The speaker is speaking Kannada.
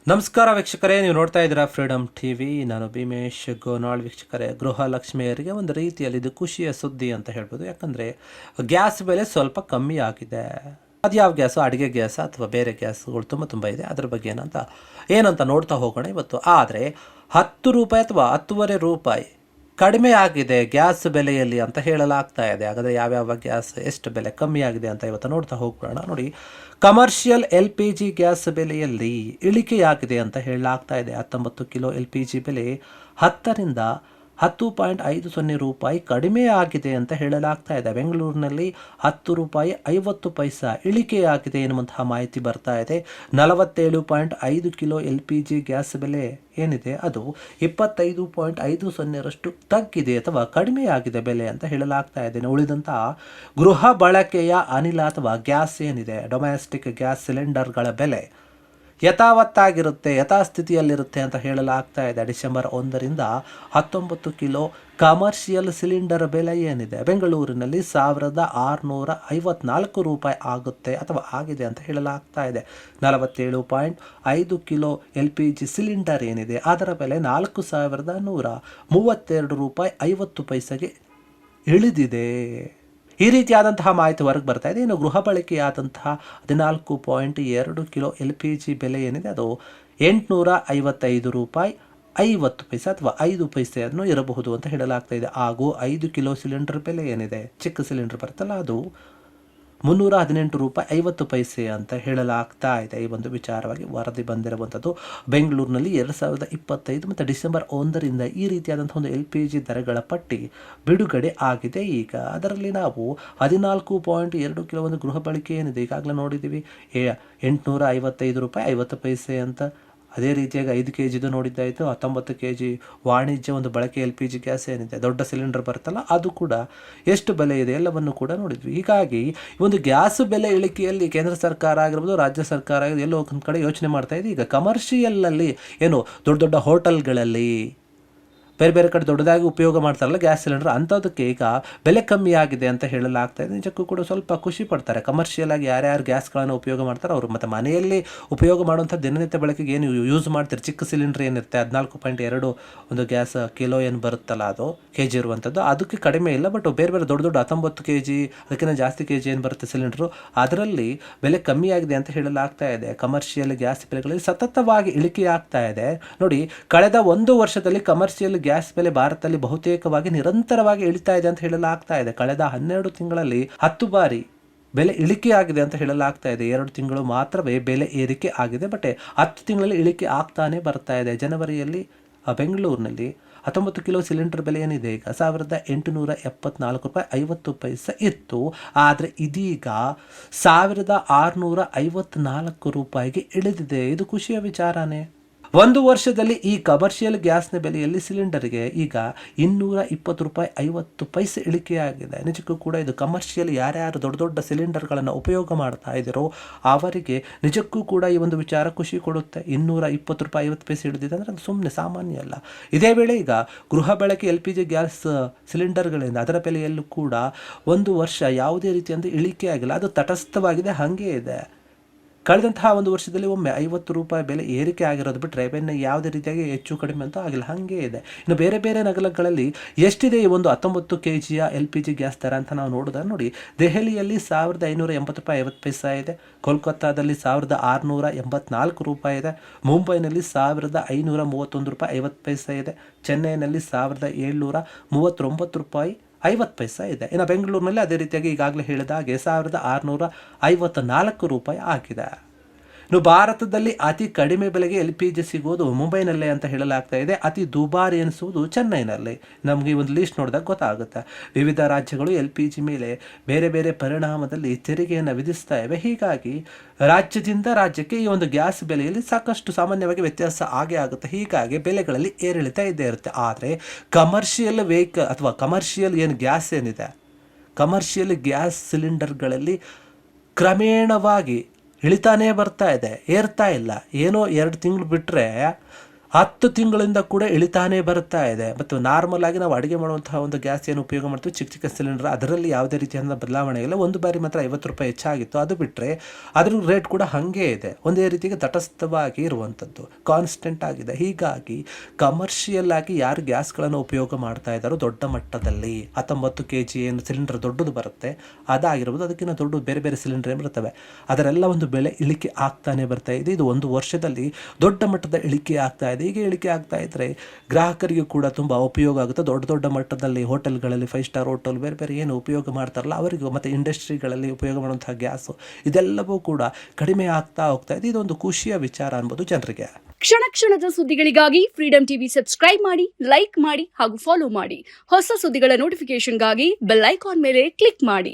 ನಮಸ್ಕಾರ ವೀಕ್ಷಕರೇ, ನೀವು ನೋಡ್ತಾ ಇದ್ದೀರಾ ಫ್ರೀಡಮ್ ಟಿವಿ. ನಾನು ಭೀಮೇಶ್ ಗೋನಾಳ್. ವೀಕ್ಷಕರೇ, ಗೃಹಲಕ್ಷ್ಮಿಯರಿಗೆ ಒಂದು ರೀತಿಯಲ್ಲಿ ಇದು ಖುಷಿಯ ಸುದ್ದಿ ಅಂತ ಹೇಳ್ಬೋದು. ಯಾಕಂದರೆ ಗ್ಯಾಸ್ ಬೆಲೆ ಸ್ವಲ್ಪ ಕಮ್ಮಿ ಆಗಿದೆ. ಅದು ಯಾವ ಗ್ಯಾಸು, ಅಡುಗೆ ಗ್ಯಾಸ್ ಅಥವಾ ಬೇರೆ ಗ್ಯಾಸ್ಗಳು ತುಂಬ ಇದೆ. ಅದ್ರ ಬಗ್ಗೆ ಏನಂತ ನೋಡ್ತಾ ಹೋಗೋಣ ಇವತ್ತು. ಆದರೆ 10 ರೂಪಾಯಿ ಅಥವಾ 10.5 ರೂಪಾಯಿ ಕಡಿಮೆ ಆಗಿದೆ ಗ್ಯಾಸ್ ಬೆಲೆಯಲ್ಲಿ ಅಂತ ಹೇಳಲಾಗ್ತಾ ಇದೆ. ಹಾಗಾದರೆ ಯಾವ್ಯಾವ ಗ್ಯಾಸ್ ಎಷ್ಟು ಬೆಲೆ ಕಮ್ಮಿ ಆಗಿದೆ ಅಂತ ಇವತ್ತು ನೋಡ್ತಾ ಹೋಗೋಣ. ನೋಡಿ, ಕಮರ್ಷಿಯಲ್ LPG ಗ್ಯಾಸ್ ಬೆಲೆಯಲ್ಲಿ ಇಳಿಕೆಯಾಗಿದೆ ಅಂತ ಹೇಳಲಾಗ್ತಾ ಇದೆ. 19 ಕಿಲೋ LPG ಬೆಲೆ 10ರಿಂದ 10.50 ರೂಪಾಯಿ ಕಡಿಮೆ ಆಗಿದೆ ಅಂತ ಹೇಳಲಾಗ್ತಾ ಇದೆ. ಬೆಂಗಳೂರಿನಲ್ಲಿ 10 ರೂಪಾಯಿ 50 ಪೈಸಾ ಇಳಿಕೆಯಾಗಿದೆ ಎನ್ನುವಂತಹ ಮಾಹಿತಿ ಬರ್ತಾ ಇದೆ. 47.5 ಕಿಲೋ LPG ಗ್ಯಾಸ್ ಬೆಲೆ ಏನಿದೆ ಅದು 25.50ರಷ್ಟು ತಗ್ಗಿದೆ ಅಥವಾ ಕಡಿಮೆಯಾಗಿದೆ ಬೆಲೆ ಅಂತ ಹೇಳಲಾಗ್ತಾ ಇದೆ. ಉಳಿದಂತಹ ಗೃಹ ಬಳಕೆಯ ಅನಿಲ ಅಥವಾ ಗ್ಯಾಸ್ ಏನಿದೆ, ಡೊಮೆಸ್ಟಿಕ್ ಗ್ಯಾಸ್ ಸಿಲಿಂಡರ್ಗಳ ಬೆಲೆ ಯಥಾವತ್ತಾಗಿರುತ್ತೆ, ಯಥಾಸ್ಥಿತಿಯಲ್ಲಿರುತ್ತೆ ಅಂತ ಹೇಳಲಾಗ್ತಾ ಇದೆ. ಡಿಸೆಂಬರ್ 1ರಿಂದ 19 ಕಿಲೋ ಕಮರ್ಷಿಯಲ್ ಸಿಲಿಂಡರ್ ಬೆಲೆ ಏನಿದೆ ಬೆಂಗಳೂರಿನಲ್ಲಿ 1654 ರೂಪಾಯಿ ಆಗುತ್ತೆ ಅಥವಾ ಆಗಿದೆ ಅಂತ ಹೇಳಲಾಗ್ತಾ ಇದೆ. 47.5 ಕಿಲೋ LPG ಸಿಲಿಂಡರ್ ಏನಿದೆ ಅದರ ಬೆಲೆ 4132 ರೂಪಾಯಿ 50 ಪೈಸೆಗೆ ಇಳಿದಿದೆ. ಈ ರೀತಿಯಾದಂತಹ ಮಾಹಿತಿ ಹೊರಗೆ ಬರ್ತಾ ಇದೆ. ಇನ್ನು ಗೃಹ ಬಳಕೆಯಾದಂತಹ 14.2 ಕಿಲೋ LPG ಬೆಲೆ ಏನಿದೆ ಅದು 855 ರೂಪಾಯಿ 50 ಪೈಸೆ ಅಥವಾ 5 ಪೈಸೆಯನ್ನು ಇರಬಹುದು ಅಂತ ಹೇಳಲಾಗ್ತಾ ಇದೆ. ಹಾಗೂ 5 ಕಿಲೋ ಸಿಲಿಂಡರ್ ಬೆಲೆ ಏನಿದೆ, ಚಿಕ್ಕ ಸಿಲಿಂಡರ್ ಬರುತ್ತಲ್ಲ, ಅದು 318 ರೂಪಾಯಿ 50 ಪೈಸೆ ಅಂತ ಹೇಳಲಾಗ್ತಾ ಇದೆ. ಈ ಒಂದು ವಿಚಾರವಾಗಿ ವರದಿ ಬಂದಿರುವಂಥದ್ದು. ಬೆಂಗಳೂರಿನಲ್ಲಿ 2025 ಮತ್ತು ಡಿಸೆಂಬರ್ 1ರಿಂದ ಈ ರೀತಿಯಾದಂಥ ಒಂದು LPG ದರಗಳ ಪಟ್ಟಿ ಬಿಡುಗಡೆ ಆಗಿದೆ. ಈಗ ಅದರಲ್ಲಿ ನಾವು 14.2 ಕಿಲೋ ಒಂದು ಗೃಹ ಬಳಕೆ ಏನಿದೆ ಈಗಾಗಲೇ ನೋಡಿದ್ದೀವಿ, 855 ರೂಪಾಯಿ 50 ಪೈಸೆ ಅಂತ. ಅದೇ ರೀತಿಯಾಗಿ 5 kgದು ನೋಡಿದ್ದಾಯಿತು. 19 kg ವಾಣಿಜ್ಯ ಒಂದು ಬಳಕೆ LPG ಗ್ಯಾಸ್ ಏನಿದೆ, ದೊಡ್ಡ ಸಿಲಿಂಡರ್ ಬರುತ್ತಲ್ಲ, ಅದು ಕೂಡ ಎಷ್ಟು ಬೆಲೆ ಇದೆ ಎಲ್ಲವನ್ನು ಕೂಡ ನೋಡಿದ್ವಿ. ಹೀಗಾಗಿ ಒಂದು ಗ್ಯಾಸ್ ಬೆಲೆ ಇಳಿಕೆಯಲ್ಲಿ ಕೇಂದ್ರ ಸರ್ಕಾರ ಆಗಿರ್ಬೋದು, ರಾಜ್ಯ ಸರ್ಕಾರ ಆಗಿರ್ಬೋದು, ಎಲ್ಲೋ ಒಂದು ಕಡೆ ಯೋಚನೆ ಮಾಡ್ತಾ ಇದೆ. ಈಗ ಕಮರ್ಷಿಯಲಲ್ಲಿ ಏನು ದೊಡ್ಡ ದೊಡ್ಡ ಹೋಟೆಲ್ಗಳಲ್ಲಿ ಬೇರೆ ಬೇರೆ ಕಡೆ ದೊಡ್ಡದಾಗಿ ಉಪಯೋಗ ಮಾಡ್ತಾರಲ್ಲ ಗ್ಯಾಸ್ ಸಿಲಿಂಡರ್, ಅಂಥದಕ್ಕೆ ಈಗ ಬೆಲೆ ಕಮ್ಮಿ ಆಗಿದೆ ಅಂತ ಹೇಳಲಾಗ್ತಾ ಇದೆ. ನಿಜಕ್ಕೂ ಕೂಡ ಸ್ವಲ್ಪ ಖುಷಿ ಪಡ್ತಾರೆ. ಕಮರ್ಷಿಯಲ್ ಆಗಿ ಯಾರ್ಯಾರು ಗ್ಯಾಸ್ಗಳನ್ನು ಉಪಯೋಗ ಮಾಡ್ತಾರೆ ಅವರು, ಮತ್ತು ಮನೆಯಲ್ಲಿ ಉಪಯೋಗ ಮಾಡುವಂಥ ದಿನನಿತ್ಯ ಬಳಕೆಗೆ ಏನು ಯೂಸ್ ಮಾಡ್ತಾರೆ, ಚಿಕ್ಕ ಸಿಲಿಂಡರ್ ಏನಿರುತ್ತೆ 14.2 ಒಂದು ಗ್ಯಾಸ್ ಕಿಲೋ ಏನು ಬರುತ್ತಲ್ಲ, ಅದು kg ಇರುವಂಥದ್ದು, ಅದಕ್ಕೆ ಕಡಿಮೆ ಇಲ್ಲ. ಬಟ್ ಬೇರೆ ಬೇರೆ ದೊಡ್ಡ 19 kg ಅದಕ್ಕಿಂತ ಜಾಸ್ತಿ kg ಏನು ಬರುತ್ತೆ ಸಿಲಿಂಡ್ರು, ಅದರಲ್ಲಿ ಬೆಲೆ ಕಮ್ಮಿ ಆಗಿದೆ ಅಂತ ಹೇಳಲಾಗ್ತಾ ಇದೆ. ಕಮರ್ಷಿಯಲ್ ಗ್ಯಾಸ್ ಬೆಲೆಗಳಲ್ಲಿ ಸತತವಾಗಿ ಇಳಿಕೆ ಆಗ್ತಾ ಇದೆ. ನೋಡಿ, ಕಳೆದ 1 ವರ್ಷದಲ್ಲಿ ಕಮರ್ಷಿಯಲ್ ಗ್ಯಾಸ್ ಬೆಲೆ ಭಾರತದಲ್ಲಿ ಬಹುತೇಕವಾಗಿ ನಿರಂತರವಾಗಿ ಇಳಿತಾ ಇದೆ ಅಂತ ಹೇಳಲಾಗ್ತಾ ಇದೆ. ಕಳೆದ 12 ತಿಂಗಳಲ್ಲಿ 10 ಬಾರಿ ಬೆಲೆ ಇಳಿಕೆ ಆಗಿದೆ ಅಂತ ಹೇಳಲಾಗ್ತಾ ಇದೆ. 2 ತಿಂಗಳು ಮಾತ್ರವೇ ಬೆಲೆ ಏರಿಕೆ ಆಗಿದೆ. ಬಟ್ 10 ತಿಂಗಳಲ್ಲಿ ಇಳಿಕೆ ಆಗ್ತಾನೆ ಬರ್ತಾ ಇದೆ. ಜನವರಿಯಲ್ಲಿ ಬೆಂಗಳೂರಿನಲ್ಲಿ 19 ಕಿಲೋ ಸಿಲಿಂಡರ್ ಬೆಲೆ ಏನಿದೆ ಈಗ 1874 ರೂಪಾಯಿ 50 ಪೈಸೆ ಇತ್ತು. ಆದರೆ ಇದೀಗ 1654 ರೂಪಾಯಿಗೆ ಇಳಿದಿದೆ. ಇದು ಖುಷಿಯ ವಿಚಾರನೇ. 1 ವರ್ಷದಲ್ಲಿ ಈ ಕಮರ್ಷಿಯಲ್ ಗ್ಯಾಸ್ನ ಬೆಲೆಯಲ್ಲಿ ಸಿಲಿಂಡರ್ಗೆ ಈಗ 220 ರೂಪಾಯಿ 50 ಪೈಸೆ ಇಳಿಕೆಯಾಗಿದೆ. ನಿಜಕ್ಕೂ ಕೂಡ ಇದು ಕಮರ್ಷಿಯಲ್ ಯಾರ್ಯಾರು ದೊಡ್ಡ ದೊಡ್ಡ ಸಿಲಿಂಡರ್ಗಳನ್ನು ಉಪಯೋಗ ಮಾಡ್ತಾ ಇದ್ದೀರೋ ಅವರಿಗೆ ನಿಜಕ್ಕೂ ಕೂಡ ಈ ಒಂದು ವಿಚಾರ ಖುಷಿ ಕೊಡುತ್ತೆ. 220 ರೂಪಾಯಿ 50 ಪೈಸೆ ಇಳಿದಿದೆ ಅಂದರೆ ಅದು ಸುಮ್ಮನೆ ಸಾಮಾನ್ಯ ಅಲ್ಲ. ಇದೇ ವೇಳೆ ಈಗ ಗೃಹ ಬಳಕೆ LPG ಗ್ಯಾಸ್ ಸಿಲಿಂಡರ್ಗಳಿಂದ ಅದರ ಬೆಲೆಯಲ್ಲೂ ಕೂಡ 1 ವರ್ಷ ಯಾವುದೇ ರೀತಿಯಿಂದ ಇಳಿಕೆ ಆಗಿಲ್ಲ, ಅದು ತಟಸ್ಥವಾಗಿದೆ, ಹಾಗೇ ಇದೆ. ಕಳೆದಂತಹ 1 ವರ್ಷದಲ್ಲಿ ಒಮ್ಮೆ 50 ರೂಪಾಯಿ ಬೆಲೆ ಏರಿಕೆ ಆಗಿರೋದು ಬಿಟ್ಟರೆ ಬೆನ್ನ ಯಾವುದೇ ರೀತಿಯಾಗಿ ಹೆಚ್ಚು ಕಡಿಮೆ ಅಂತೂ ಆಗಿಲ್ಲ, ಹಾಗೇ ಇದೆ. ಇನ್ನು ಬೇರೆ ಬೇರೆ ನಗರಗಳಲ್ಲಿ ಎಷ್ಟಿದೆ ಈ ಒಂದು 19 kg LPG ಗ್ಯಾಸ್ ದರ ಅಂತ ನಾವು ನೋಡಿದ್ರೆ, ನೋಡಿ, ದೆಹಲಿಯಲ್ಲಿ 1580 ರೂಪಾಯಿ 50 ಪೈಸೆ ಇದೆ, ಕೋಲ್ಕತ್ತಾದಲ್ಲಿ 1684 ರೂಪಾಯಿ ಇದೆ, ಮುಂಬೈನಲ್ಲಿ 1531 ರೂಪಾಯಿ 50 ಪೈಸೆ ಇದೆ, ಚೆನ್ನೈನಲ್ಲಿ 1739 ರೂಪಾಯಿ 50 ಪೈಸೆ ಇದೆ. ಇನ್ನು ಬೆಂಗಳೂರಿನಲ್ಲಿ ಅದೇ ರೀತಿಯಾಗಿ ಈಗಾಗಲೇ ಹೇಳಿದ ಹಾಗೆ 1654 ರೂಪಾಯಿ ಆಗಿದೆ. ಇನ್ನು ಭಾರತದಲ್ಲಿ ಅತಿ ಕಡಿಮೆ ಬೆಲೆಗೆ LPG ಸಿಗೋದು ಮುಂಬೈನಲ್ಲೇ ಅಂತ ಹೇಳಲಾಗ್ತಾ ಇದೆ. ಅತಿ ದುಬಾರಿ ಎನಿಸುವುದು ಚೆನ್ನೈನಲ್ಲಿ. ನಮಗೆ ಒಂದು ಲೀಸ್ಟ್ ನೋಡಿದಾಗ ಗೊತ್ತಾಗುತ್ತೆ. ವಿವಿಧ ರಾಜ್ಯಗಳು LPG ಮೇಲೆ ಬೇರೆ ಬೇರೆ ಪರಿಣಾಮದಲ್ಲಿ ತೆರಿಗೆಯನ್ನು ವಿಧಿಸ್ತಾ ಇವೆ. ಹೀಗಾಗಿ ರಾಜ್ಯದಿಂದ ರಾಜ್ಯಕ್ಕೆ ಈ ಒಂದು ಗ್ಯಾಸ್ ಬೆಲೆಯಲ್ಲಿ ಸಾಕಷ್ಟು ಸಾಮಾನ್ಯವಾಗಿ ವ್ಯತ್ಯಾಸ ಆಗೇ ಆಗುತ್ತೆ. ಹೀಗಾಗಿ ಬೆಲೆಗಳಲ್ಲಿ ಏರಿಳಿತ ಇದ್ದೇ ಇರುತ್ತೆ. ಆದರೆ ಕಮರ್ಷಿಯಲ್ ವೆಹಿಕಲ್ ಅಥವಾ ಕಮರ್ಷಿಯಲ್ ಏನು ಗ್ಯಾಸ್ ಏನಿದೆ, ಕಮರ್ಷಿಯಲ್ ಗ್ಯಾಸ್ ಸಿಲಿಂಡರ್ಗಳಲ್ಲಿ ಕ್ರಮೇಣವಾಗಿ ಇಳಿತಾನೇ ಬರ್ತಾ ಇದೆ, ಏರ್ತಾ ಇಲ್ಲ. ಏನೋ 2 ತಿಂಗಳು ಬಿಟ್ಟರೆ 10 ತಿಂಗಳಿಂದ ಕೂಡ ಇಳಿತಾನೇ ಬರ್ತಾ ಇದೆ. ಮತ್ತು ನಾರ್ಮಲ್ ಆಗಿ ನಾವು ಅಡುಗೆ ಮಾಡುವಂತಹ ಒಂದು ಗ್ಯಾಸ್ ಏನು ಉಪಯೋಗ ಮಾಡ್ತೀವಿ, ಚಿಕ್ಕ ಚಿಕ್ಕ ಸಿಲಿಂಡರ್, ಅದರಲ್ಲಿ ಯಾವುದೇ ರೀತಿಯಾದ ಬದಲಾವಣೆ ಇಲ್ಲ. ಒಂದು ಬಾರಿ ಮಾತ್ರ 50 ರೂಪಾಯಿ ಹೆಚ್ಚಾಗಿತ್ತು, ಅದು ಬಿಟ್ಟರೆ ಅದ್ರ ರೇಟ್ ಕೂಡ ಹಾಗೇ ಇದೆ, ಒಂದೇ ರೀತಿಗೆ ತಟಸ್ಥವಾಗಿ ಇರುವಂಥದ್ದು, ಕಾನ್ಸ್ಟೆಂಟ್ ಆಗಿದೆ. ಹೀಗಾಗಿ ಕಮರ್ಷಿಯಲ್ ಆಗಿ ಯಾರು ಗ್ಯಾಸ್ಗಳನ್ನು ಉಪಯೋಗ ಮಾಡ್ತಾ ಇದ್ದಾರೋ ದೊಡ್ಡ ಮಟ್ಟದಲ್ಲಿ 19 kg ಏನು ಸಿಲಿಂಡರ್ ದೊಡ್ಡದು ಬರುತ್ತೆ ಅದಾಗಿರ್ಬೋದು, ಅದಕ್ಕಿಂತ ದೊಡ್ಡ ಬೇರೆ ಬೇರೆ ಸಿಲಿಂಡರ್ ಬರ್ತವೆ, ಅದರೆಲ್ಲ ಒಂದು ಬೆಲೆ ಇಳಿಕೆ ಆಗ್ತಾನೆ ಬರ್ತಾ ಇದೆ. ಇದು ಒಂದು ವರ್ಷದಲ್ಲಿ ದೊಡ್ಡ ಮಟ್ಟದ ಇಳಿಕೆ ಆಗ್ತಾ ಇದೆ. ಹೀಗೆ ಇಳಿಕೆ ಆಗ್ತಾ ಇದ್ದರೆ ಗ್ರಾಹಕರಿಗೂ ಕೂಡ ತುಂಬ ಉಪಯೋಗ ಆಗುತ್ತೆ. ದೊಡ್ಡ ದೊಡ್ಡ ಮಟ್ಟದಲ್ಲಿ ಹೋಟೆಲ್ಗಳಲ್ಲಿ 5 ಸ್ಟಾರ್ ಹೋಟೆಲ್ ಬೇರೆ ಬೇರೆ ಏನು ಉಪಯೋಗ ಮಾಡ್ತಾರಲ್ಲ ಅವರಿಗೂ, ಮತ್ತು ಇಂಡಸ್ಟ್ರಿಗಳಲ್ಲಿ ಉಪಯೋಗ ಮಾಡುವಂತಹ ಗ್ಯಾಸು, ಇದೆಲ್ಲವೂ ಕೂಡ ಕಡಿಮೆ ಆಗ್ತಾ ಹೋಗ್ತಾ ಇದೆ. ಇದೊಂದು ಖುಷಿಯ ವಿಚಾರ ಅನ್ಬೋದು ಜನರಿಗೆ. ಕ್ಷಣ ಕ್ಷಣದ ಸುದ್ದಿಗಳಿಗಾಗಿ ಫ್ರೀಡಂ ಟಿವಿ ಸಬ್ಸ್ಕ್ರೈಬ್ ಮಾಡಿ, ಲೈಕ್ ಮಾಡಿ ಹಾಗೂ ಫಾಲೋ ಮಾಡಿ. ಹೊಸ ಸುದ್ದಿಗಳ ನೋಟಿಫಿಕೇಶನ್ಗಾಗಿ ಬೆಲ್ ಐಕಾನ್ ಮೇಲೆ ಕ್ಲಿಕ್ ಮಾಡಿ.